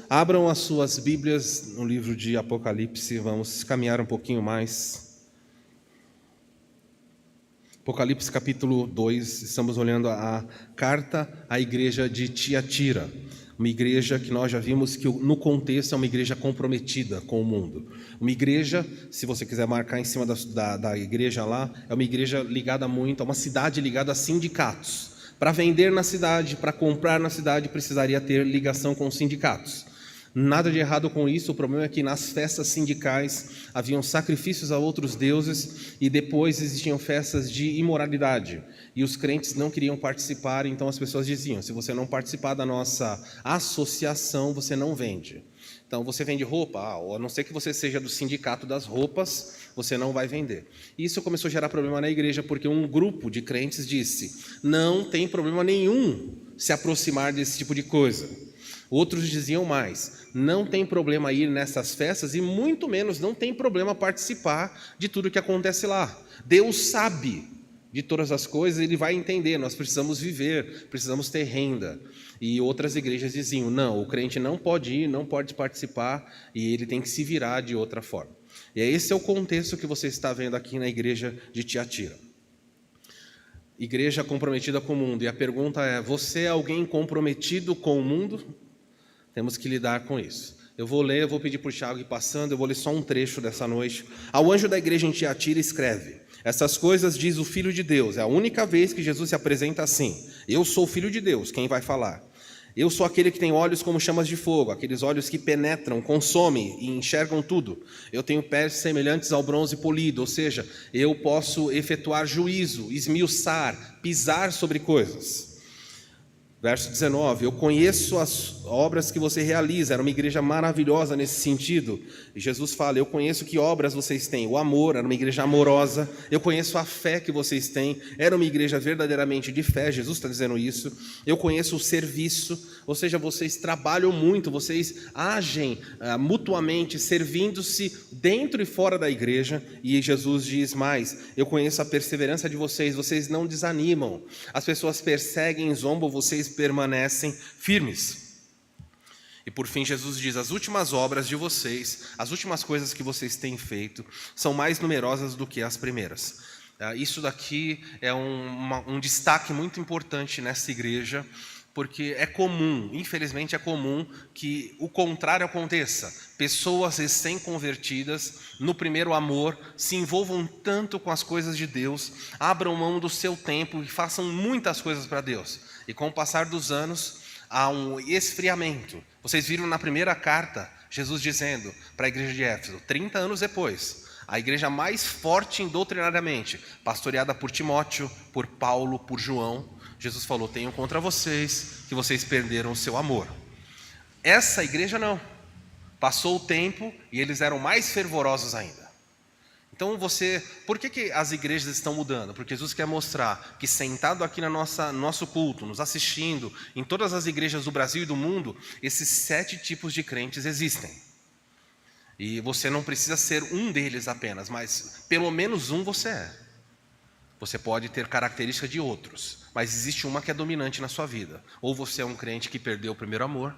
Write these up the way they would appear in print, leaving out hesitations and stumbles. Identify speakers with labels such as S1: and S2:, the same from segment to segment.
S1: abram as suas Bíblias no livro de Apocalipse, vamos caminhar um pouquinho mais. Apocalipse capítulo 2, estamos olhando a carta à igreja de Tiatira, uma igreja que nós já vimos que no contexto é uma igreja comprometida com o mundo. Uma igreja, se você quiser marcar em cima da igreja lá, é uma igreja ligada muito, é uma cidade ligada a sindicatos. Para vender na cidade, para comprar na cidade, precisaria ter ligação com sindicatos. Nada de errado com isso, o problema é que nas festas sindicais haviam sacrifícios a outros deuses e depois existiam festas de imoralidade. E os crentes não queriam participar, então as pessoas diziam, se você não participar da nossa associação, você não vende. Então você vende roupa, a não ser que você seja do sindicato das roupas, você não vai vender. Isso começou a gerar problema na igreja, porque um grupo de crentes disse, não tem problema nenhum se aproximar desse tipo de coisa. Outros diziam mais, não tem problema ir nessas festas e muito menos não tem problema participar de tudo que acontece lá. Deus sabe de todas as coisas, Ele vai entender, nós precisamos viver, precisamos ter renda. E outras igrejas diziam, não, o crente não pode ir, não pode participar e ele tem que se virar de outra forma. E esse é o contexto que você está vendo aqui na igreja de Tiatira. Igreja comprometida com o mundo. E a pergunta é, você é alguém comprometido com o mundo? Temos que lidar com isso. Eu vou pedir para o Thiago ir passando, eu vou ler só um trecho dessa noite. Ao anjo da igreja em Tiatira escreve, essas coisas diz o Filho de Deus, é a única vez que Jesus se apresenta assim. Eu sou o Filho de Deus, quem vai falar? Eu sou aquele que tem olhos como chamas de fogo, aqueles olhos que penetram, consomem e enxergam tudo. Eu tenho pés semelhantes ao bronze polido, ou seja, eu posso efetuar juízo, esmiuçar, pisar sobre coisas. Verso 19, eu conheço as obras que você realiza, era uma igreja maravilhosa nesse sentido. E Jesus fala, eu conheço que obras vocês têm, o amor, era uma igreja amorosa, eu conheço a fé que vocês têm, era uma igreja verdadeiramente de fé, Jesus está dizendo isso. Eu conheço o serviço, ou seja, vocês trabalham muito, vocês agem mutuamente, servindo-se dentro e fora da igreja. E Jesus diz mais, eu conheço a perseverança de vocês, vocês não desanimam, as pessoas perseguem, zombam, vocês permanecem firmes. E por fim Jesus diz, as últimas obras de vocês, as últimas coisas que vocês têm feito, são mais numerosas do que as primeiras. Isso daqui é um destaque muito importante nessa igreja, porque é comum, infelizmente é comum, que o contrário aconteça. Pessoas recém-convertidas, no primeiro amor, se envolvam tanto com as coisas de Deus, abram mão do seu tempo e façam muitas coisas para Deus. E com o passar dos anos, há um esfriamento. Vocês viram na primeira carta, Jesus dizendo para a igreja de Éfeso, 30 anos depois, a igreja mais forte doutrinariamente, pastoreada por Timóteo, por Paulo, por João, Jesus falou, tenho contra vocês que vocês perderam o seu amor. Essa igreja não. Passou o tempo e eles eram mais fervorosos ainda. Então por que as igrejas estão mudando? Porque Jesus quer mostrar que sentado aqui no nosso culto, nos assistindo, em todas as igrejas do Brasil e do mundo, esses 7 tipos de crentes existem. E você não precisa ser um deles apenas, mas pelo menos um você é. Você pode ter característica de outros, mas existe uma que é dominante na sua vida. Ou você é um crente que perdeu o primeiro amor,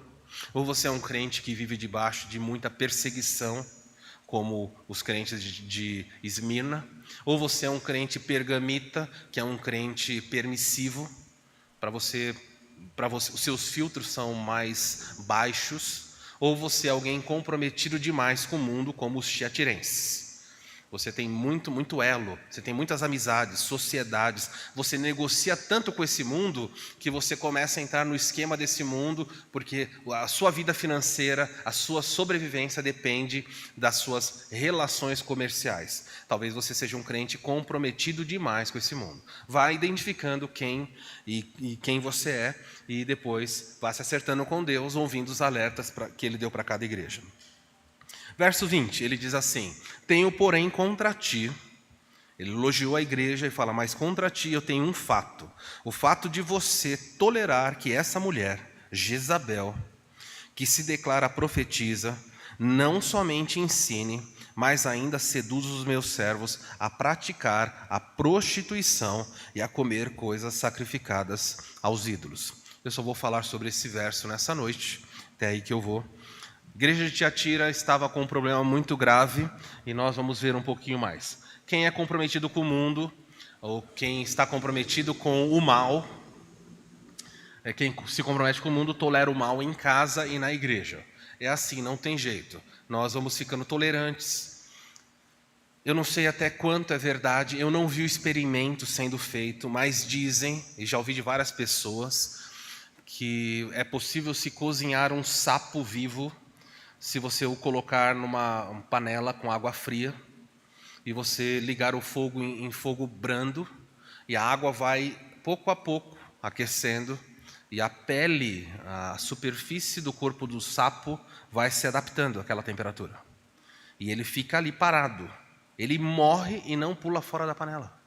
S1: ou você é um crente que vive debaixo de muita perseguição, como os crentes de Esmirna, ou você é um crente pergamita, que é um crente permissivo, os seus filtros são mais baixos, ou você é alguém comprometido demais com o mundo, como os tiatirenses. Você tem muito elo, você tem muitas amizades, sociedades, você negocia tanto com esse mundo que você começa a entrar no esquema desse mundo, porque a sua vida financeira, a sua sobrevivência depende das suas relações comerciais. Talvez você seja um crente comprometido demais com esse mundo. Vá identificando quem você é e depois vá se acertando com Deus, ouvindo os alertas que Ele deu para cada igreja. Verso 20, ele diz assim, tenho porém contra ti, ele elogiou a igreja e fala, mas contra ti eu tenho um fato, o fato de você tolerar que essa mulher, Jezabel, que se declara profetisa, não somente ensine, mas ainda seduz os meus servos a praticar a prostituição e a comer coisas sacrificadas aos ídolos. Eu só vou falar sobre esse verso nessa noite, até aí que eu vou. igreja de Tiatira estava com um problema muito grave e nós vamos ver um pouquinho mais. Quem é comprometido com o mundo, ou quem está comprometido com o mal, quem se compromete com o mundo tolera o mal em casa e na igreja. É assim, não tem jeito. Nós vamos ficando tolerantes. Eu não sei até quanto é verdade, eu não vi o experimento sendo feito, mas dizem, e já ouvi de várias pessoas, que é possível se cozinhar um sapo vivo se você o colocar numa panela com água fria e você ligar o fogo em fogo brando e a água vai pouco a pouco aquecendo e a pele, a superfície do corpo do sapo vai se adaptando àquela temperatura. E ele fica ali parado. Ele morre e não pula fora da panela.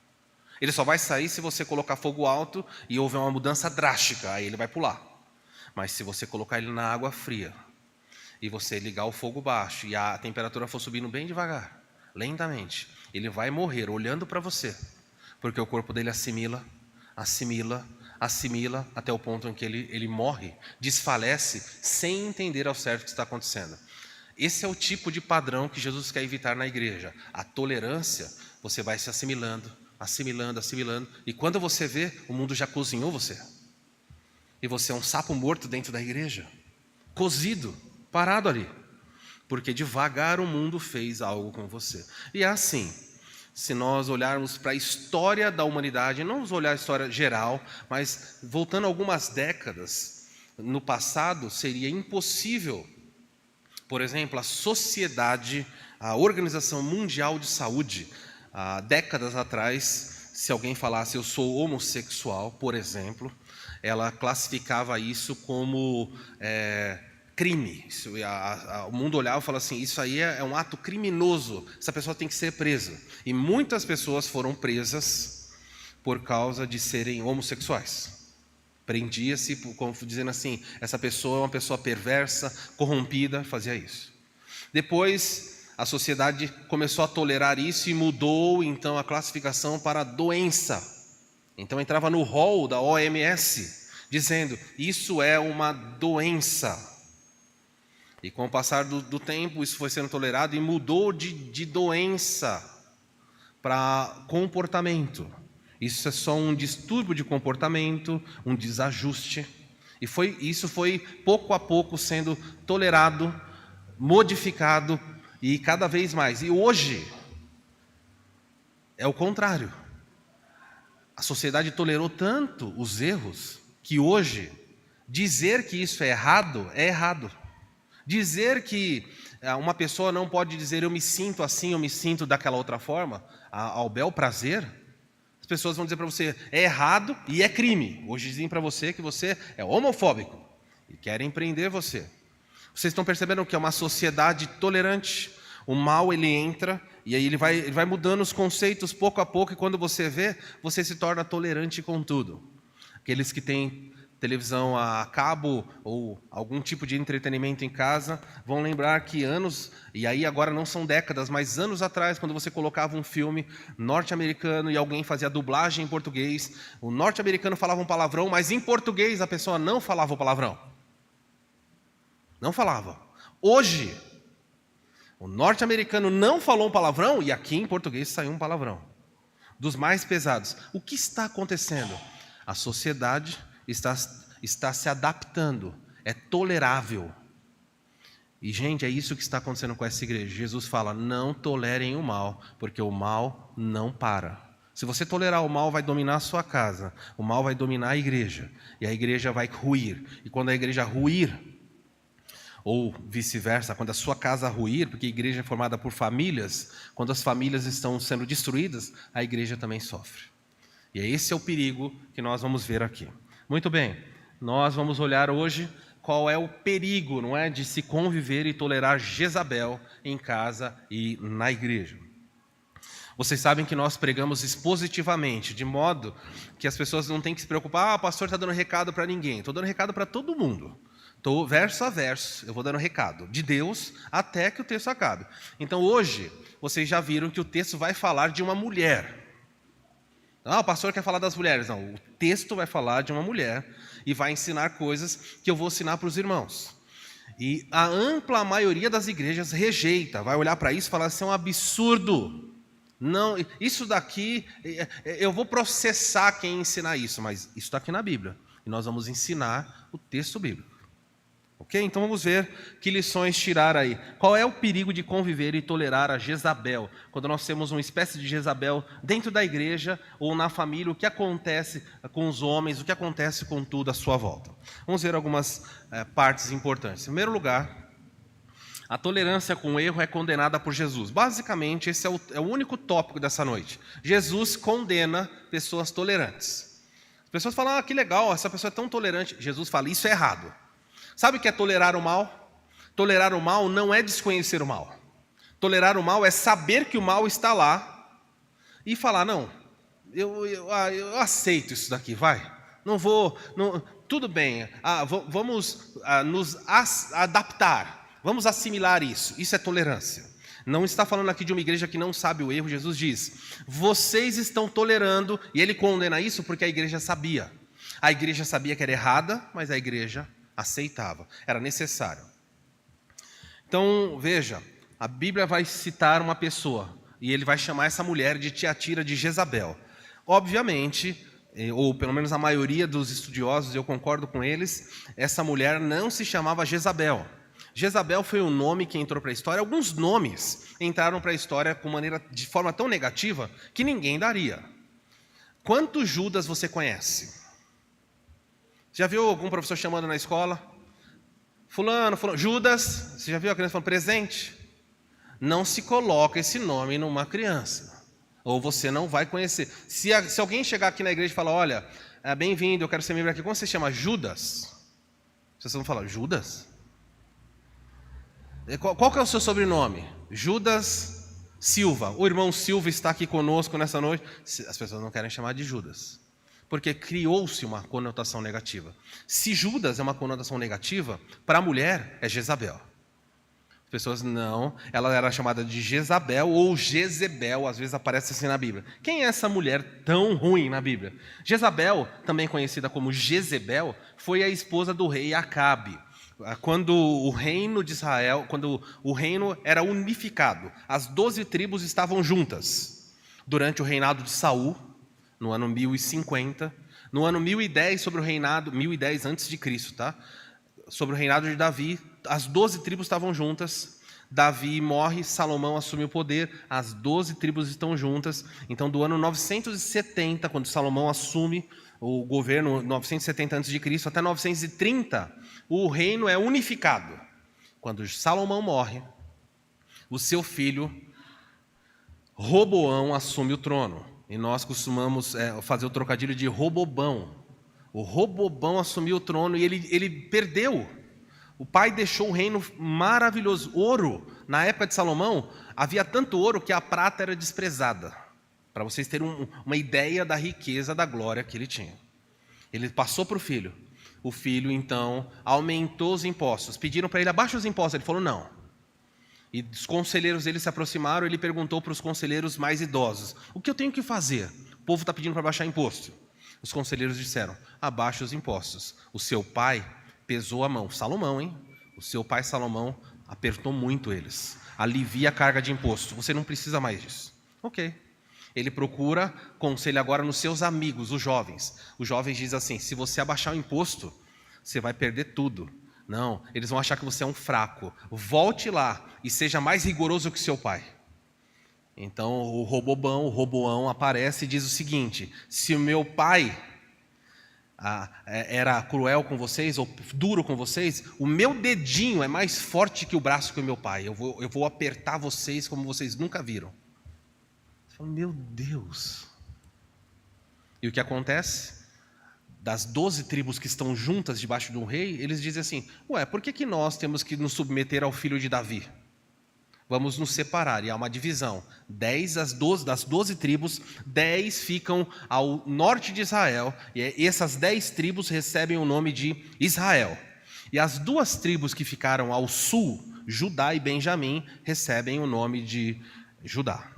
S1: Ele só vai sair se você colocar fogo alto e houver uma mudança drástica, aí ele vai pular. Mas se você colocar ele na água fria e você ligar o fogo baixo e a temperatura for subindo bem devagar, lentamente, ele vai morrer olhando para você, porque o corpo dele assimila, até o ponto em que ele morre, desfalece, sem entender ao certo o que está acontecendo. Esse é o tipo de padrão que Jesus quer evitar na igreja. A tolerância, você vai se assimilando, e quando você vê, o mundo já cozinhou você. E você é um sapo morto dentro da igreja, cozido, parado ali, porque devagar o mundo fez algo com você. E é assim, se nós olharmos para a história da humanidade, não vamos olhar a história geral, mas voltando algumas décadas no passado, seria impossível, por exemplo, a sociedade, a Organização Mundial de Saúde, há décadas atrás, se alguém falasse eu sou homossexual, por exemplo, ela classificava isso como crime. O mundo olhava e falava assim, isso aí é um ato criminoso, essa pessoa tem que ser presa. E muitas pessoas foram presas por causa de serem homossexuais. Prendia-se, dizendo assim, essa pessoa é uma pessoa perversa, corrompida, fazia isso. Depois, a sociedade começou a tolerar isso e mudou, então, a classificação para doença. Então, entrava no rol da OMS, dizendo, isso é uma doença. E com o passar do tempo, isso foi sendo tolerado e mudou de doença para comportamento. Isso é só um distúrbio de comportamento, um desajuste. E isso foi pouco a pouco sendo tolerado, modificado e cada vez mais. E hoje é o contrário. A sociedade tolerou tanto os erros que hoje dizer que isso é errado é errado. Dizer que uma pessoa não pode dizer eu me sinto assim, eu me sinto daquela outra forma, ao bel prazer. As pessoas vão dizer para você, é errado e é crime. Hoje dizem para você que você é homofóbico e querem prender você. Vocês estão percebendo que é uma sociedade tolerante. O mal ele entra e aí ele vai mudando os conceitos pouco a pouco e quando você vê, você se torna tolerante com tudo. Aqueles que têm televisão a cabo ou algum tipo de entretenimento em casa, vão lembrar que anos, e aí agora não são décadas, mas anos atrás, quando você colocava um filme norte-americano e alguém fazia dublagem em português, o norte-americano falava um palavrão, mas em português a pessoa não falava o palavrão. Não falava. Hoje, o norte-americano não falou um palavrão e aqui em português saiu um palavrão. Dos mais pesados. O que está acontecendo? A sociedade está se adaptando, é tolerável. E, gente, é isso que está acontecendo com essa igreja. Jesus fala, não tolerem o mal, porque o mal não para. Se você tolerar o mal, vai dominar a sua casa, o mal vai dominar a igreja, e a igreja vai ruir. E quando a igreja ruir, ou vice-versa, quando a sua casa ruir, porque a igreja é formada por famílias, quando as famílias estão sendo destruídas, a igreja também sofre. E esse é o perigo que nós vamos ver aqui. Muito bem, nós vamos olhar hoje qual é o perigo, não é, de se conviver e tolerar Jezabel em casa e na igreja. Vocês sabem que nós pregamos expositivamente, de modo que as pessoas não têm que se preocupar, o pastor está dando recado para ninguém. Estou dando recado para todo mundo. Estou verso a verso, eu vou dando recado, de Deus até que o texto acabe. Então hoje, vocês já viram que o texto vai falar de uma mulher. O pastor quer falar das mulheres. Não, o texto vai falar de uma mulher e vai ensinar coisas que eu vou ensinar para os irmãos. E a ampla maioria das igrejas rejeita, vai olhar para isso e falar assim, é um absurdo. Não, isso daqui, eu vou processar quem ensinar isso, mas isso está aqui na Bíblia. E nós vamos ensinar o texto bíblico. Ok? Então vamos ver que lições tirar aí. Qual é o perigo de conviver e tolerar a Jezabel? Quando nós temos uma espécie de Jezabel dentro da igreja ou na família, o que acontece com os homens, o que acontece com tudo à sua volta? Vamos ver algumas partes importantes. Em primeiro lugar, a tolerância com o erro é condenada por Jesus. Basicamente, esse é o único tópico dessa noite. Jesus condena pessoas tolerantes. As pessoas falam, que legal, essa pessoa é tão tolerante. Jesus fala, isso é errado. Sabe o que é tolerar o mal? Tolerar o mal não é desconhecer o mal. Tolerar o mal é saber que o mal está lá e falar, não, eu aceito isso daqui, vai. Não vou, não, tudo bem, vamos nos adaptar, vamos assimilar isso. Isso é tolerância. Não está falando aqui de uma igreja que não sabe o erro. Jesus diz, vocês estão tolerando, e ele condena isso porque a igreja sabia. A igreja sabia que era errada, mas a igreja aceitava, era necessário. Então, veja, a Bíblia vai citar uma pessoa, e ele vai chamar essa mulher de Tiatira de Jezabel. Obviamente, ou pelo menos a maioria dos estudiosos, eu concordo com eles, essa mulher não se chamava Jezabel. Jezabel foi um nome que entrou para a história. Alguns nomes entraram para a história de forma tão negativa que ninguém daria. Quantos Judas você conhece? Já viu algum professor chamando na escola? Fulano, Judas. Você já viu a criança falando presente? Não se coloca esse nome numa criança. Ou você não vai conhecer. Se alguém chegar aqui na igreja e falar, olha, bem-vindo, eu quero ser membro aqui. Como você chama? Judas? Vocês vão falar, Judas? Qual que é o seu sobrenome? Judas Silva. O irmão Silva está aqui conosco nessa noite. As pessoas não querem chamar de Judas. Porque criou-se uma conotação negativa. Se Judas é uma conotação negativa, para a mulher é Jezabel. As pessoas não, ela era chamada de Jezabel ou Jezebel, às vezes aparece assim na Bíblia. Quem é essa mulher tão ruim na Bíblia? Jezabel, também conhecida como Jezebel, foi a esposa do rei Acabe. Quando o reino de Israel, quando o reino era unificado, as 12 tribos estavam juntas. Durante o reinado de Saul, no ano 1050, no ano 1010 sobre o reinado, 1010 antes de Cristo, tá? Sobre o reinado de Davi, as 12 tribos estavam juntas. Davi morre, Salomão assume o poder, as 12 tribos estão juntas. Então, do ano 970, quando Salomão assume o governo, 970 antes de Cristo, até 930, o reino é unificado. Quando Salomão morre, o seu filho Roboão assume o trono. E nós costumamos fazer o trocadilho de Robobão. O Robobão assumiu o trono e ele perdeu. O pai deixou um reino maravilhoso. Ouro, na época de Salomão, havia tanto ouro que a prata era desprezada. Para vocês terem uma ideia da riqueza, da glória que ele tinha. Ele passou para o filho. O filho, então, aumentou os impostos. Pediram para ele, abaixa os impostos. Ele falou, não. E os conselheiros dele se aproximaram, ele perguntou para os conselheiros mais idosos, o que eu tenho que fazer? O povo está pedindo para baixar imposto. Os conselheiros disseram, abaixe os impostos. O seu pai pesou a mão, Salomão, hein? O seu pai Salomão apertou muito eles. Alivia a carga de imposto, você não precisa mais disso. Ok. Ele procura conselho agora nos seus amigos, os jovens. Os jovens dizem assim, se você abaixar o imposto, você vai perder tudo. Não, eles vão achar que você é um fraco. Volte lá e seja mais rigoroso que seu pai. Então o Roboão aparece e diz o seguinte, se o meu pai era cruel com vocês, ou duro com vocês, o meu dedinho é mais forte que o braço que o meu pai. Eu vou apertar vocês como vocês nunca viram. Você fala, meu Deus. E o que acontece? Das 12 tribos que estão juntas debaixo de um rei, eles dizem assim, por que nós temos que nos submeter ao filho de Davi? Vamos nos separar, e há uma divisão. Das 12 tribos, 10 ficam ao norte de Israel, e essas 10 tribos recebem o nome de Israel. E as 2 tribos que ficaram ao sul, Judá e Benjamim, recebem o nome de Judá.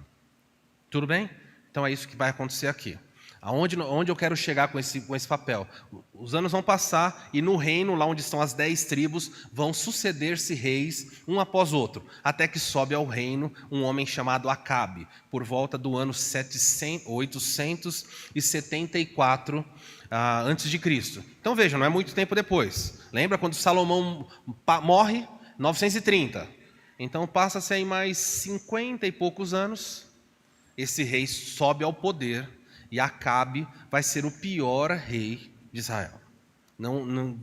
S1: Tudo bem? Então é isso que vai acontecer aqui. Onde eu quero chegar com esse papel? Os anos vão passar e no reino, lá onde estão as 10 tribos, vão suceder-se reis, um após outro, até que sobe ao reino um homem chamado Acabe, por volta do ano 874 antes de Cristo. Então vejam, não é muito tempo depois. Lembra quando Salomão morre? 930. Então passa-se aí mais 50 e poucos anos, esse rei sobe ao poder e Acabe vai ser o pior rei de Israel.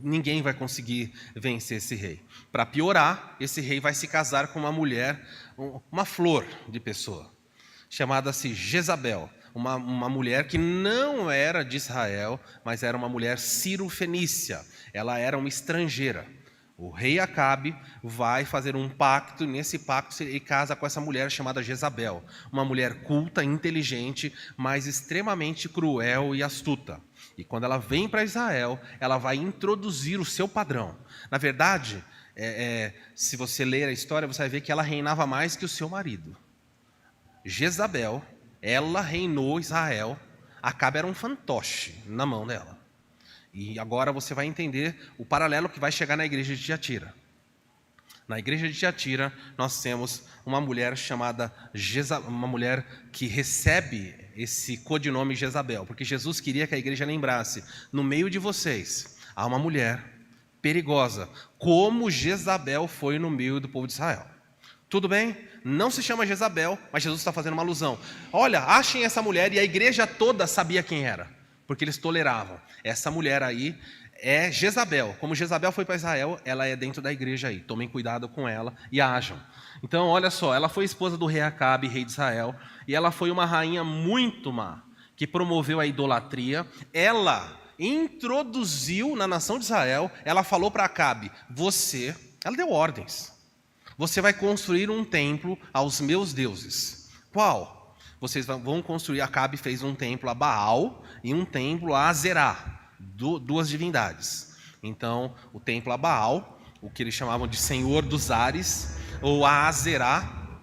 S1: Ninguém vai conseguir vencer esse rei. Para piorar, esse rei vai se casar com uma mulher, uma flor de pessoa, chamada-se Jezabel. Uma mulher que não era de Israel, mas era uma mulher ciro-fenícia. Ela era uma estrangeira. O rei Acabe vai fazer um pacto, e nesse pacto ele casa com essa mulher chamada Jezabel. Uma mulher culta, inteligente, mas extremamente cruel e astuta. E quando ela vem para Israel, ela vai introduzir o seu padrão. Na verdade, se você ler a história, você vai ver que ela reinava mais que o seu marido. Jezabel, ela reinou Israel. Acabe era um fantoche na mão dela. E agora você vai entender o paralelo que vai chegar na igreja de Tiatira. Na igreja de Tiatira, nós temos uma mulher chamada uma mulher que recebe esse codinome Jezabel, porque Jesus queria que a igreja lembrasse, no meio de vocês, há uma mulher perigosa, como Jezabel foi no meio do povo de Israel. Tudo bem? Não se chama Jezabel, mas Jesus está fazendo uma alusão. Olha, achem essa mulher, e a igreja toda sabia quem era, porque eles toleravam. Essa mulher aí é Jezabel. Como Jezabel foi para Israel, ela é dentro da igreja aí. Tomem cuidado com ela e ajam. Então, olha só, ela foi esposa do rei Acabe, rei de Israel, e ela foi uma rainha muito má, que promoveu a idolatria. Ela introduziu na nação de Israel, ela falou para Acabe, ela deu ordens. Você vai construir um templo aos meus deuses. Qual? Vocês vão construir, Acabe fez um templo a Baal e um templo a Azerá, duas divindades. Então, o templo a Baal, o que eles chamavam de Senhor dos Ares, ou a Azerá,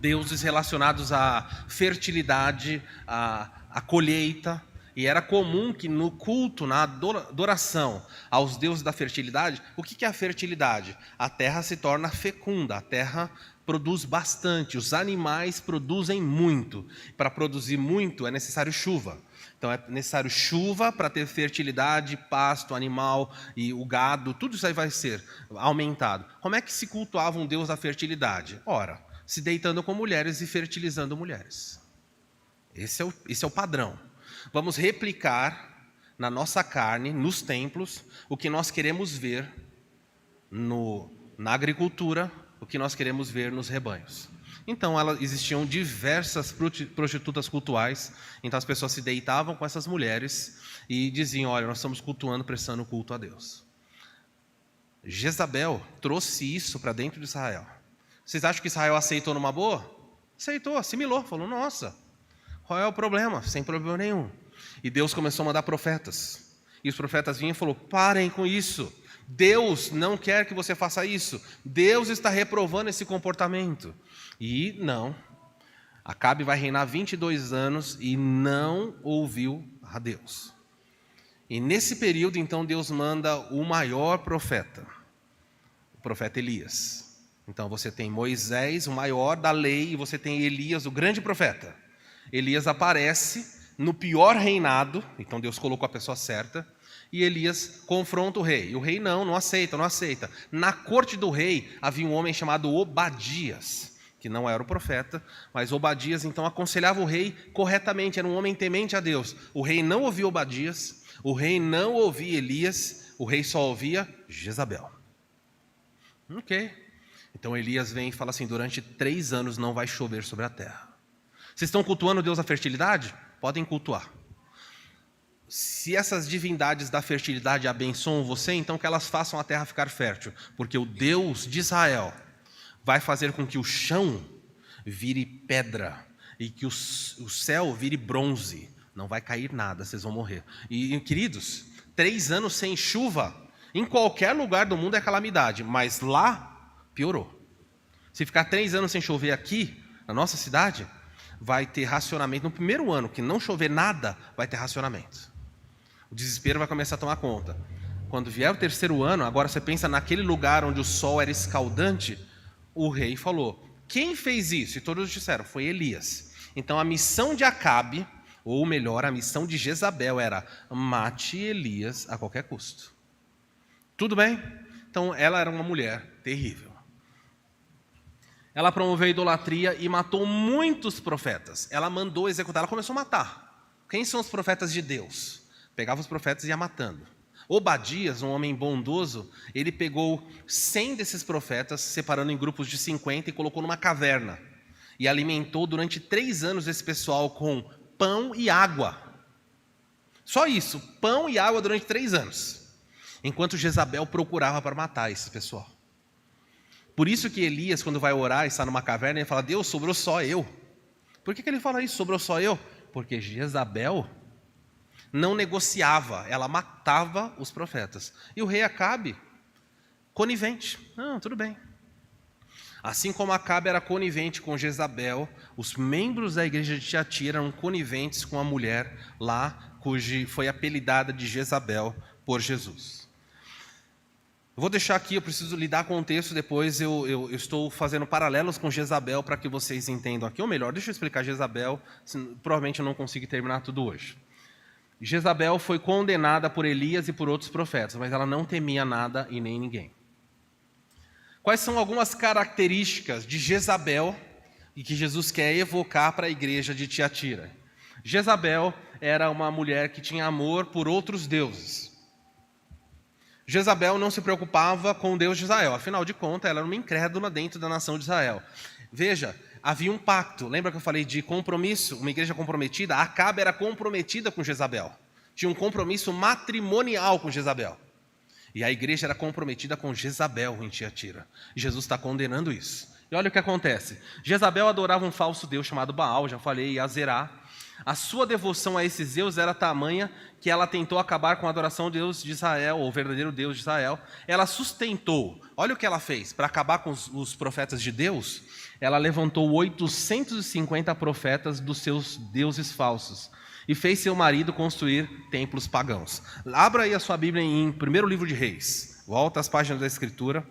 S1: deuses relacionados à fertilidade, à colheita. E era comum que no culto, na adoração aos deuses da fertilidade, o que é a fertilidade? A terra se torna fecunda, a terra produz bastante, os animais produzem muito. Para produzir muito é necessário chuva. Então é necessário chuva para ter fertilidade, pasto, animal e o gado, tudo isso aí vai ser aumentado. Como é que se cultuava um deus da fertilidade? Ora, se deitando com mulheres e fertilizando mulheres. Esse é o padrão. Vamos replicar na nossa carne, nos templos, o que nós queremos ver na agricultura, o que nós queremos ver nos rebanhos. Então, existiam diversas prostitutas cultuais, então as pessoas se deitavam com essas mulheres e diziam, olha, nós estamos cultuando, prestando culto a Deus. Jezabel trouxe isso para dentro de Israel. Vocês acham que Israel aceitou numa boa? Aceitou, assimilou, falou, nossa, qual é o problema? Sem problema nenhum. E Deus começou a mandar profetas. E os profetas vinham e falaram, parem com isso. Deus não quer que você faça isso. Deus está reprovando esse comportamento. E não. Acabe vai reinar 22 anos e não ouviu a Deus. E nesse período, então, Deus manda o maior profeta, o profeta Elias. Então, você tem Moisés, o maior da lei, e você tem Elias, o grande profeta. Elias aparece no pior reinado, então Deus colocou a pessoa certa, e Elias confronta o rei. E o rei não aceita. Na corte do rei havia um homem chamado Obadias, que não era o profeta, mas Obadias então aconselhava o rei corretamente, era um homem temente a Deus. O rei não ouvia Obadias, o rei não ouvia Elias, o rei só ouvia Jezabel. Ok. Então Elias vem e fala assim, durante 3 anos não vai chover sobre a terra. Vocês estão cultuando o Deus da fertilidade? Podem cultuar. Se essas divindades da fertilidade abençoam você, então que elas façam a terra ficar fértil, porque o Deus de Israel vai fazer com que o chão vire pedra e que o céu vire bronze. Não vai cair nada, vocês vão morrer. E queridos, 3 anos sem chuva, em qualquer lugar do mundo é calamidade, mas lá piorou. Se ficar 3 anos sem chover aqui, na nossa cidade, vai ter racionamento. No primeiro ano, que não chover nada, vai ter racionamento. O desespero vai começar a tomar conta. Quando vier o terceiro ano, agora você pensa naquele lugar onde o sol era escaldante, o rei falou, quem fez isso? E todos disseram, foi Elias. Então a missão de Acabe, ou melhor, a missão de Jezabel era, mate Elias a qualquer custo. Tudo bem? Então ela era uma mulher terrível. Ela promoveu a idolatria e matou muitos profetas. Ela mandou executar, ela começou a matar. Quem são os profetas de Deus? Pegava os profetas e ia matando. Obadias, um homem bondoso, ele pegou 100 desses profetas, separando em grupos de 50 e colocou numa caverna. E alimentou durante 3 anos esse pessoal com pão e água. Só isso, pão e água durante 3 anos. Enquanto Jezabel procurava para matar esse pessoal. Por isso que Elias, quando vai orar e está numa caverna, ele fala, Deus, sobrou só eu. Por que ele fala isso, sobrou só eu? Porque Jezabel não negociava, ela matava os profetas. E o rei Acabe, conivente. Não, tudo bem. Assim como Acabe era conivente com Jezabel, os membros da igreja de Tiatira eram coniventes com a mulher lá, cuja foi apelidada de Jezabel por Jesus. Eu vou deixar aqui, eu preciso lidar com o texto, depois eu estou fazendo paralelos com Jezabel para que vocês entendam aqui. Ou melhor, deixa eu explicar Jezabel, provavelmente eu não consigo terminar tudo hoje. Jezabel foi condenada por Elias e por outros profetas, mas ela não temia nada e nem ninguém. Quais são algumas características de Jezabel e que Jesus quer evocar para a igreja de Tiatira? Jezabel era uma mulher que tinha amor por outros deuses. Jezabel não se preocupava com o Deus de Israel, afinal de contas, ela era uma incrédula dentro da nação de Israel. Veja, havia um pacto, lembra que eu falei de compromisso, uma igreja comprometida? Acabe era comprometida com Jezabel, tinha um compromisso matrimonial com Jezabel. E a igreja era comprometida com Jezabel em Tiatira. Jesus está condenando isso. E olha o que acontece. Jezabel adorava um falso deus chamado Baal, já falei, e Azerá. A sua devoção a esses deuses era tamanha que ela tentou acabar com a adoração ao Deus de Israel, ou o verdadeiro Deus de Israel. Ela sustentou, olha o que ela fez, para acabar com os profetas de Deus, ela levantou 850 profetas dos seus deuses falsos e fez seu marido construir templos pagãos. Abra aí a sua Bíblia em 1º livro de Reis, volta às páginas da Escritura.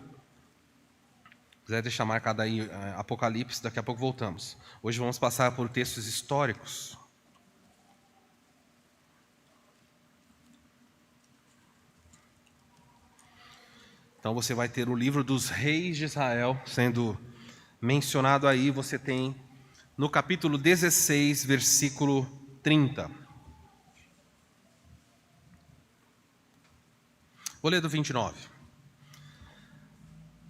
S1: Se quiser deixar marcado aí Apocalipse, daqui a pouco voltamos. Hoje vamos passar por textos históricos. Então você vai ter o livro dos reis de Israel sendo mencionado aí, você tem no capítulo 16, versículo 30. Vou ler do 29.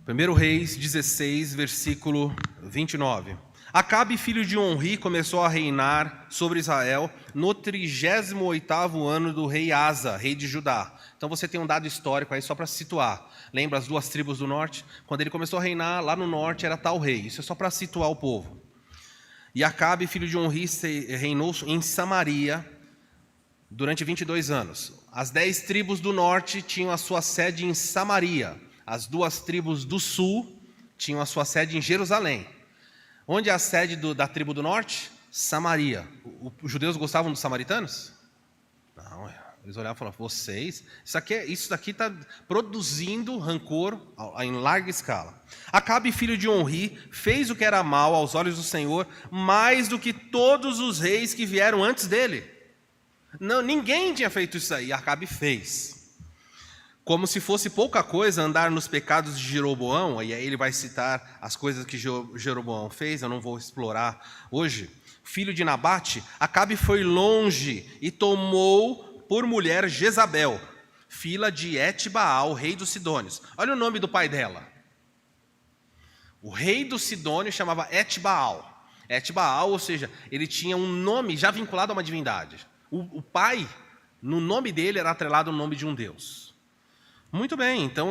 S1: 1 Reis 16, versículo 29. Acabe, filho de Onri, começou a reinar sobre Israel no 38º ano do rei Asa, rei de Judá. Então você tem um dado histórico aí só para situar. Lembra as 2 tribos do norte? Quando ele começou a reinar, lá no norte era tal rei. Isso é só para situar o povo. E Acabe, filho de Onri, reinou em Samaria durante 22 anos. As 10 tribos do norte tinham a sua sede em Samaria. As 2 tribos do sul tinham a sua sede em Jerusalém. Onde é a sede da tribo do norte? Samaria. Os judeus gostavam dos samaritanos? Não, eles olhavam e falavam, vocês, isso daqui está produzindo rancor em larga escala. Acabe, filho de Onri, fez o que era mal aos olhos do Senhor, mais do que todos os reis que vieram antes dele. Não, ninguém tinha feito isso aí, Acabe fez. Como se fosse pouca coisa andar nos pecados de Jeroboão, e aí ele vai citar as coisas que Jeroboão fez, eu não vou explorar hoje. Filho de Nabate, Acabe foi longe e tomou por mulher Jezabel, filha de Etbaal, rei dos Sidônios. Olha o nome do pai dela. O rei dos Sidônios chamava Etbaal. Etbaal, ou seja, ele tinha um nome já vinculado a uma divindade. O pai, no nome dele, era atrelado ao nome de um deus. Muito bem, então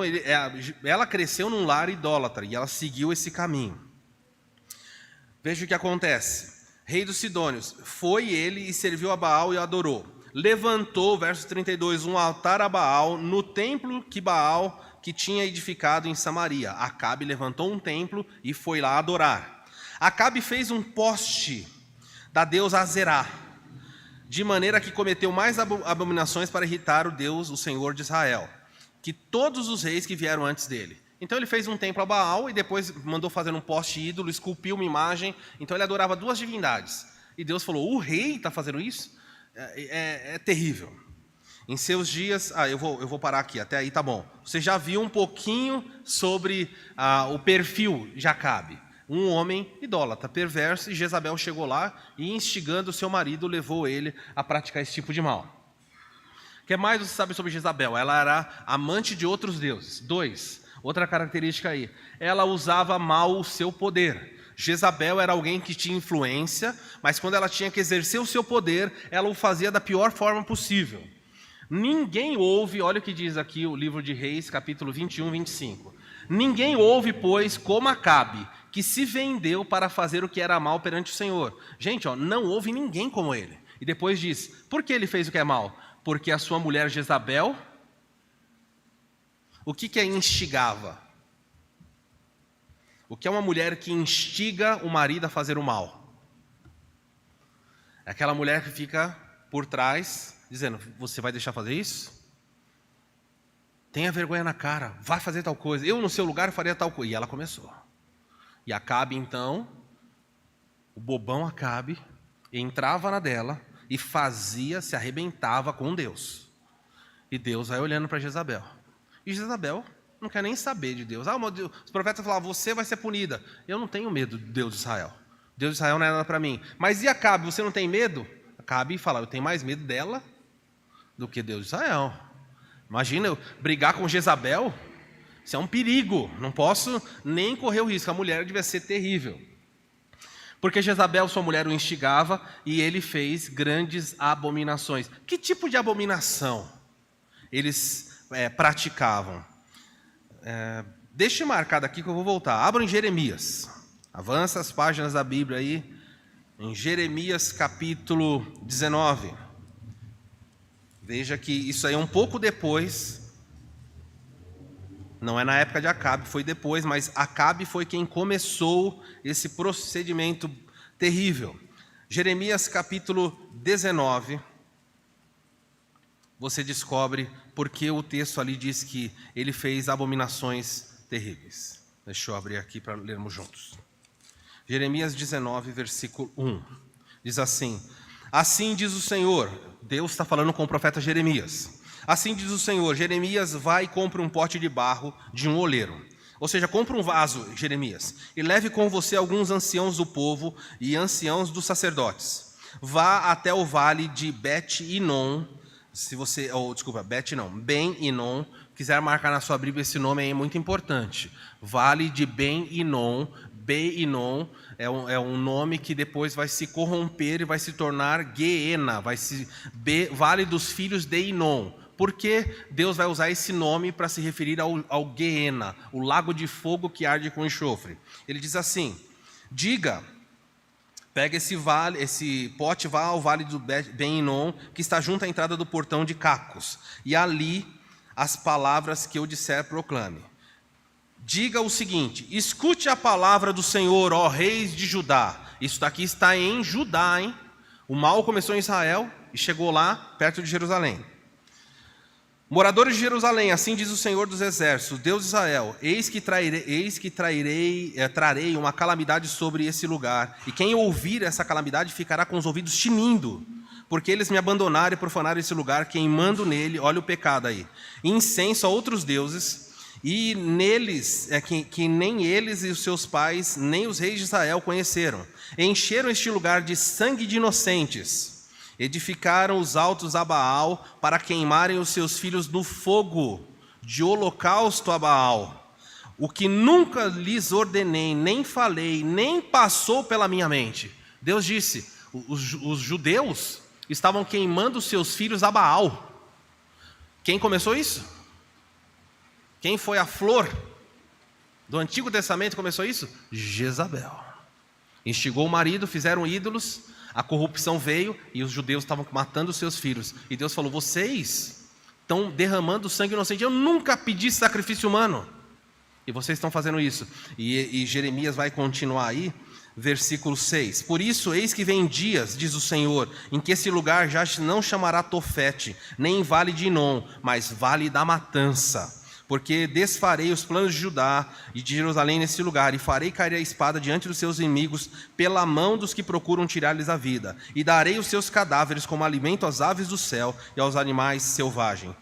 S1: ela cresceu num lar idólatra e ela seguiu esse caminho. Veja o que acontece. Rei dos Sidônios, foi ele e serviu a Baal e o adorou. Levantou, verso 32, um altar a Baal no templo que Baal que tinha edificado em Samaria. Acabe levantou um templo e foi lá adorar. Acabe fez um poste da deusa Azerá, de maneira que cometeu mais abominações para irritar o Deus, o Senhor de Israel, que todos os reis que vieram antes dele. Então ele fez um templo a Baal e depois mandou fazer um poste ídolo, esculpiu uma imagem. Então ele adorava duas divindades. E Deus falou, o rei está fazendo isso? É terrível. Em seus dias... eu vou parar aqui, até aí tá bom. Você já viu um pouquinho sobre o perfil de Acabe. Um homem idólatra, perverso, e Jezabel chegou lá e, instigando seu marido, levou ele a praticar esse tipo de mal. O que mais você sabe sobre Jezabel? Ela era amante de outros deuses. 2. Outra característica aí. Ela usava mal o seu poder. Jezabel era alguém que tinha influência, mas quando ela tinha que exercer o seu poder, ela o fazia da pior forma possível. Ninguém ouve, olha o que diz aqui o livro de Reis, capítulo 21, 25. Ninguém ouve, pois, como Acabe, que se vendeu para fazer o que era mal perante o Senhor. Gente, não houve ninguém como ele. E depois diz, por que ele fez o que é mal? Porque a sua mulher Jezabel, o que é instigava? O que é uma mulher que instiga o marido a fazer o mal? É aquela mulher que fica por trás, dizendo, você vai deixar fazer isso? Tenha vergonha na cara, vai fazer tal coisa. Eu no seu lugar faria tal coisa. E ela começou. E Acabe então, o bobão Acabe, entrava na dela e fazia, se arrebentava com Deus. E Deus vai olhando para Jezabel. E Jezabel não quer nem saber de Deus. Meu Deus, os profetas falavam, você vai ser punida. Eu não tenho medo de Deus de Israel. Deus de Israel não é nada para mim. Mas e Acabe, você não tem medo? Acabe fala, eu tenho mais medo dela do que Deus de Israel. Imagina eu brigar com Jezabel, isso é um perigo, não posso nem correr o risco, a mulher devia ser terrível. Porque Jezabel, sua mulher, o instigava e ele fez grandes abominações. Que tipo de abominação eles praticavam? Deixe marcado aqui que eu vou voltar. Abra em Jeremias, avança as páginas da Bíblia aí, em Jeremias capítulo 19. Veja que isso aí é um pouco depois, não é na época de Acabe, foi depois, mas Acabe foi quem começou esse procedimento terrível. Jeremias capítulo 19, você descobre porque o texto ali diz que ele fez abominações terríveis. Deixa eu abrir aqui para lermos juntos. Jeremias 19, versículo 1, diz assim, assim diz o Senhor, Deus está falando com o profeta Jeremias. Assim diz o Senhor, Jeremias vai e compra um pote de barro de um oleiro. Ou seja, compra um vaso, Jeremias, e leve com você alguns anciãos do povo e anciãos dos sacerdotes. Vá até o vale de Bet-Inon, Ben-Inon, quiser marcar na sua Bíblia esse nome aí é muito importante. Vale de Ben-Inon, Ben-Inon é um nome que depois vai se corromper e vai se tornar Geena, Vale dos Filhos de Inon. Por que Deus vai usar esse nome para se referir ao Geena, o lago de fogo que arde com enxofre? Ele diz assim, pega esse pote, vá ao vale do Ben-Inon, que está junto à entrada do portão de Cacos, e ali as palavras que eu disser proclame. Diga o seguinte, escute a palavra do Senhor, ó reis de Judá. Isso daqui está em Judá, hein? O mal começou em Israel e chegou lá, perto de Jerusalém. Moradores de Jerusalém, assim diz o Senhor dos Exércitos, Deus de Israel, eis que trarei uma calamidade sobre esse lugar, e quem ouvir essa calamidade ficará com os ouvidos tinindo, porque eles me abandonaram e profanaram esse lugar, queimando nele, olha o pecado aí, incenso a outros deuses, e neles, que nem eles e os seus pais, nem os reis de Israel conheceram. Encheram este lugar de sangue de inocentes. Edificaram os altos a Baal para queimarem os seus filhos no fogo de holocausto a Baal. O que nunca lhes ordenei, nem falei, nem passou pela minha mente. Deus disse, os judeus estavam queimando os seus filhos a Baal. Quem começou isso? Quem foi a flor do Antigo Testamento começou isso? Jezabel. Instigou o marido, fizeram ídolos, a corrupção veio e os judeus estavam matando os seus filhos. E Deus falou, vocês estão derramando sangue inocente. Eu nunca pedi sacrifício humano. E vocês estão fazendo isso. E Jeremias vai continuar aí, Versículo 6. Por isso, eis que vem dias, diz o Senhor, em que esse lugar já não chamará Tofete, nem vale de Inom, mas vale da matança. Porque desfarei os planos de Judá e de Jerusalém nesse lugar, e farei cair a espada diante dos seus inimigos, pela mão dos que procuram tirar-lhes a vida. E darei os seus cadáveres como alimento às aves do céu e aos animais selvagens.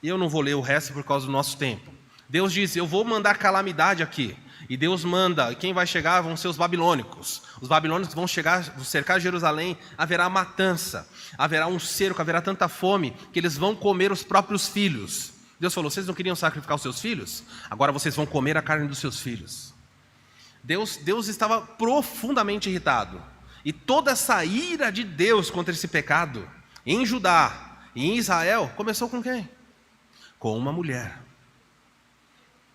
S1: E eu não vou ler o resto por causa do nosso tempo. Deus diz, eu vou mandar calamidade aqui. E Deus manda, quem vai chegar vão ser os babilônicos. Os babilônicos vão chegar, vão cercar Jerusalém, haverá matança, haverá um cerco, haverá tanta fome, que eles vão comer os próprios filhos. Deus falou, vocês não queriam sacrificar os seus filhos? Agora vocês vão comer a carne dos seus filhos. Deus estava profundamente irritado. E toda essa ira de Deus contra esse pecado, em Judá e em Israel, começou com quem? Com uma mulher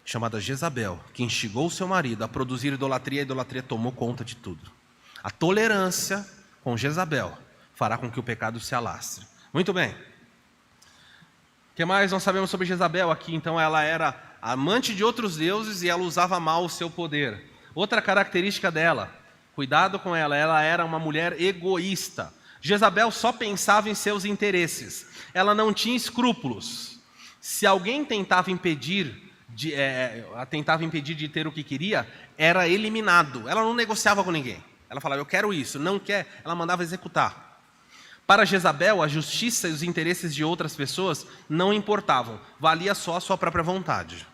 S1: chamada Jezabel, que instigou seu marido a produzir idolatria, e a idolatria tomou conta de tudo. A tolerância com Jezabel fará com que o pecado se alastre. Muito bem. O que mais nós sabemos sobre Jezabel aqui? Então, ela era amante de outros deuses e ela usava mal o seu poder. Outra característica dela, cuidado com ela, ela era uma mulher egoísta. Jezabel só pensava em seus interesses. Ela não tinha escrúpulos. Se alguém tentava impedir de ter o que queria, era eliminado. Ela não negociava com ninguém. Ela falava, eu quero isso, não quer, ela mandava executar. Para Jezabel, a justiça e os interesses de outras pessoas não importavam, valia só a sua própria vontade.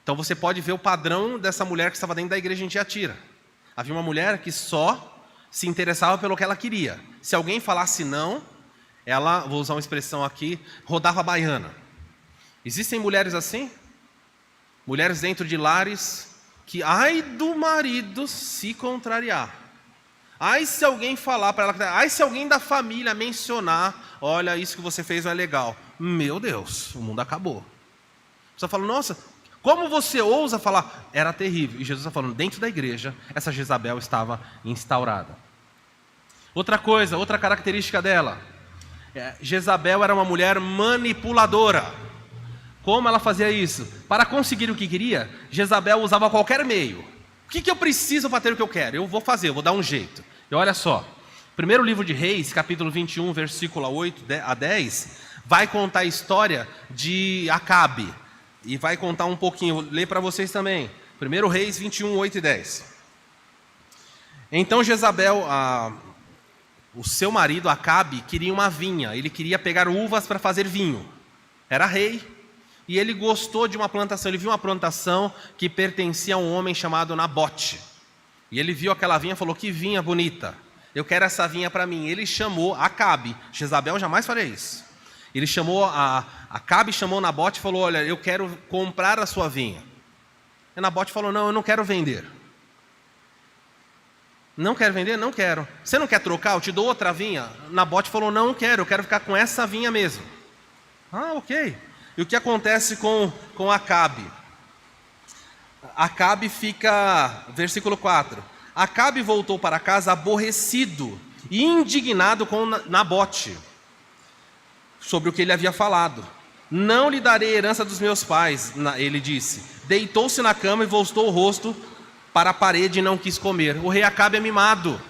S1: Então você pode ver o padrão dessa mulher que estava dentro da igreja em Tiatira. Havia uma mulher que só se interessava pelo que ela queria. Se alguém falasse não, ela, vou usar uma expressão aqui, rodava a baiana. Existem mulheres assim? Mulheres dentro de lares que, ai do marido se contrariar. Ai se alguém falar para ela, ai se alguém da família mencionar, olha, isso que você fez não é legal. Meu Deus, o mundo acabou. Você fala, nossa, como você ousa falar? Era terrível. E Jesus está falando, dentro da igreja, essa Jezabel estava instaurada. Outra coisa, outra característica dela. Jezabel era uma mulher manipuladora. Como ela fazia isso? Para conseguir o que queria, Jezabel usava qualquer meio. O que eu preciso para ter o que eu quero? Eu vou fazer, eu vou dar um jeito. E olha só, primeiro livro de Reis, capítulo 21, versículo 8 a 10, vai contar a história de Acabe. E vai contar um pouquinho, vou ler para vocês também. Primeiro Reis 21, 8 e 10. Então Jezabel, o seu marido Acabe, queria uma vinha. Ele queria pegar uvas para fazer vinho. Era rei. E ele gostou de uma plantação, ele viu uma plantação que pertencia a um homem chamado Nabote. E ele viu aquela vinha e falou, que vinha bonita, eu quero essa vinha para mim. Ele chamou Acabe, Jezabel jamais faria isso. Ele chamou, Acabe chamou Nabote e falou, olha, eu quero comprar a sua vinha. E Nabote falou, não, eu não quero vender. Não quero vender? Não quero. Você não quer trocar? Eu te dou outra vinha? Nabote falou, não quero, eu quero ficar com essa vinha mesmo. Ah, ok. E o que acontece com Acabe? Acabe fica, versículo 4. Acabe voltou para casa aborrecido e indignado com Nabote, sobre o que ele havia falado. Não lhe darei herança dos meus pais, ele disse. Deitou-se na cama e voltou o rosto para a parede e não quis comer. O rei Acabe é mimado.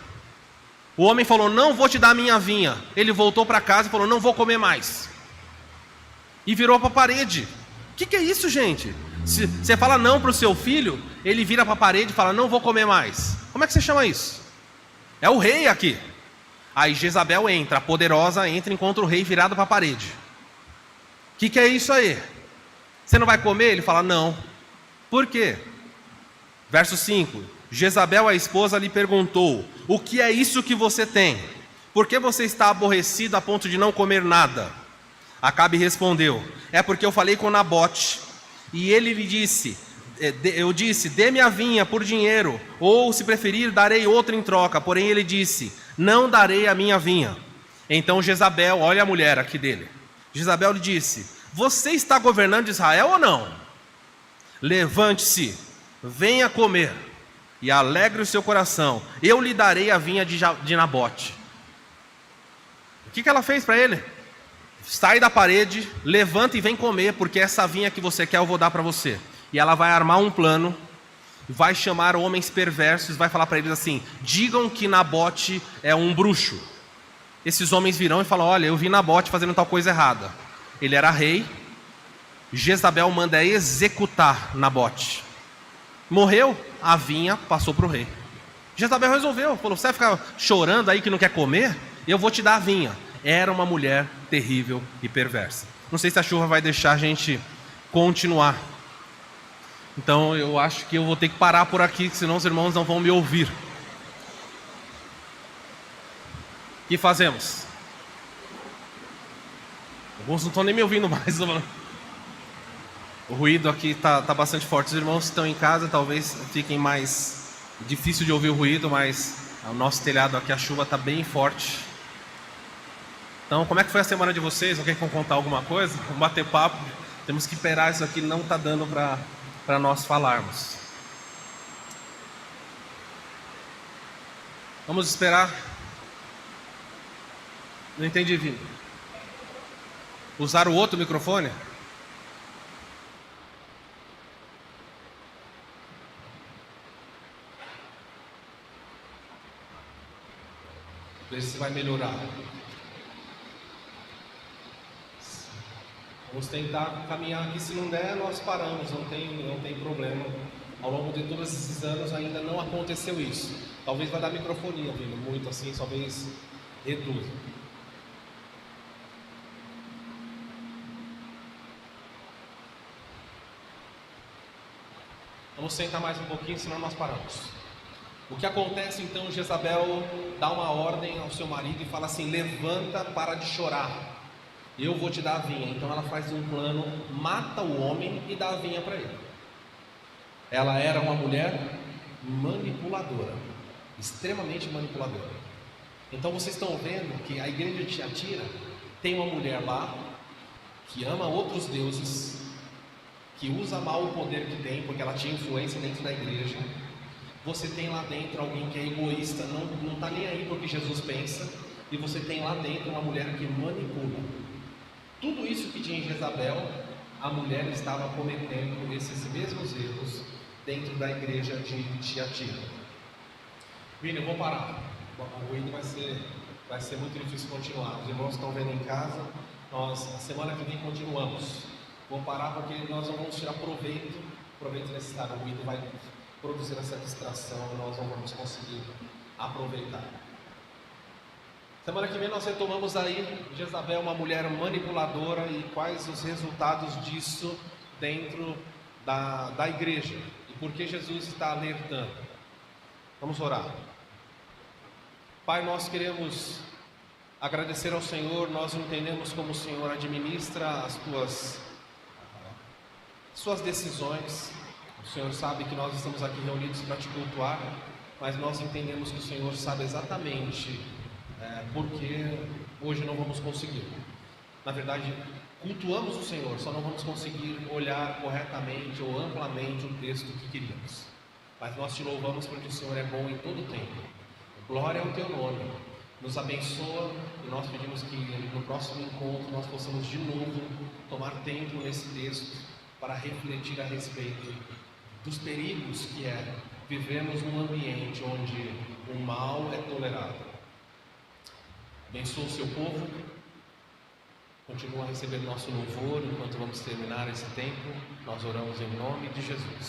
S1: O homem falou, não vou te dar a minha vinha. Ele voltou para casa e falou, não vou comer mais. E virou para a parede. O que é isso, gente? Se você fala não para o seu filho, ele vira para a parede e fala, não vou comer mais. Como é que você chama isso? É o rei aqui. Aí Jezabel entra, a poderosa entra e encontra o rei virado para a parede. O que é isso aí? Você não vai comer? Ele fala, não. Por quê? Verso 5. Jezabel, a esposa, lhe perguntou, o que é isso que você tem? Por que você está aborrecido a ponto de não comer nada? Acabe respondeu, é porque eu falei com Nabote, e ele me disse, eu disse, dê-me a vinha por dinheiro, ou se preferir, darei outra em troca. Porém ele disse, não darei a minha vinha. Então Jezabel, olha a mulher aqui dele, Jezabel lhe disse, você está governando Israel ou não? Levante-se, venha comer, e alegre o seu coração, eu lhe darei a vinha de Nabote. O que ela fez para ele? Sai da parede, levanta e vem comer, porque essa vinha que você quer eu vou dar para você. E ela vai armar um plano, vai chamar homens perversos, vai falar para eles assim: digam que Nabote é um bruxo. Esses homens virão e falam: olha, eu vi Nabote fazendo tal coisa errada. Ele era rei, Jezabel manda executar Nabote. Morreu, a vinha passou para o rei. Jezabel resolveu, falou: você vai ficar chorando aí que não quer comer? Eu vou te dar a vinha. Era uma mulher terrível e perversa. Não sei se a chuva vai deixar a gente continuar. Então eu acho que eu vou ter que parar por aqui, senão os irmãos não vão me ouvir. O que fazemos? Alguns não estão nem me ouvindo mais. O ruído aqui está bastante forte. Os irmãos que estão em casa talvez fiquem mais difícil de ouvir o ruído, mas o nosso telhado aqui, a chuva está bem forte. Então, como é que foi a semana de vocês? Alguém quer contar alguma coisa? Vamos bater papo. Temos que esperar, isso aqui não está dando para nós falarmos. Vamos esperar. Não entendi, Vini. Usar o outro microfone? Ver se vai melhorar. Vamos tentar caminhar aqui. Se não der, nós paramos, não tem problema. Ao longo de todos esses anos ainda não aconteceu isso. Talvez vai dar microfonia, vindo muito assim, talvez reduza. Vamos sentar mais um pouquinho, senão nós paramos. O que acontece então? Jezabel dá uma ordem ao seu marido e fala assim: levanta, para de chorar, eu vou te dar a vinha. Então ela faz um plano, mata o homem e dá a vinha para ele. Ela era uma mulher manipuladora, extremamente manipuladora. Então vocês estão vendo que a igreja de Tiatira tem uma mulher lá que ama outros deuses, que usa mal o poder que tem, porque ela tinha influência dentro da igreja. Você tem lá dentro alguém que é egoísta, não está nem aí porque Jesus pensa. E você tem lá dentro uma mulher que manipula. Tudo isso que tinha em Jezabel, a mulher estava cometendo esses mesmos erros dentro da igreja de Tiatira. Vini, eu vou parar. O ruído vai ser muito difícil continuar. Os irmãos estão vendo em casa. Nós, a semana que vem, continuamos. Vou parar porque nós não vamos tirar proveito necessário. O ruído vai produzir essa distração e nós não vamos conseguir aproveitar. Semana que vem nós retomamos aí Jezabel, uma mulher manipuladora, e quais os resultados disso dentro da igreja e por que Jesus está alertando. Vamos orar. Pai, nós queremos agradecer ao Senhor. Nós entendemos como o Senhor administra as suas decisões. O Senhor sabe que nós estamos aqui reunidos para te cultuar, mas nós entendemos que o Senhor sabe exatamente porque hoje não vamos conseguir. Na verdade, cultuamos o Senhor, só não vamos conseguir olhar corretamente ou amplamente o texto que queríamos. Mas nós te louvamos porque o Senhor é bom em todo o tempo. Glória ao teu nome. Nos abençoa e nós pedimos que no próximo encontro nós possamos de novo tomar tempo nesse texto para refletir a respeito dos perigos que é vivemos num ambiente onde o mal é tolerado. Abençoa o seu povo, continua a receber nosso louvor enquanto vamos terminar esse tempo. Nós oramos em nome de Jesus.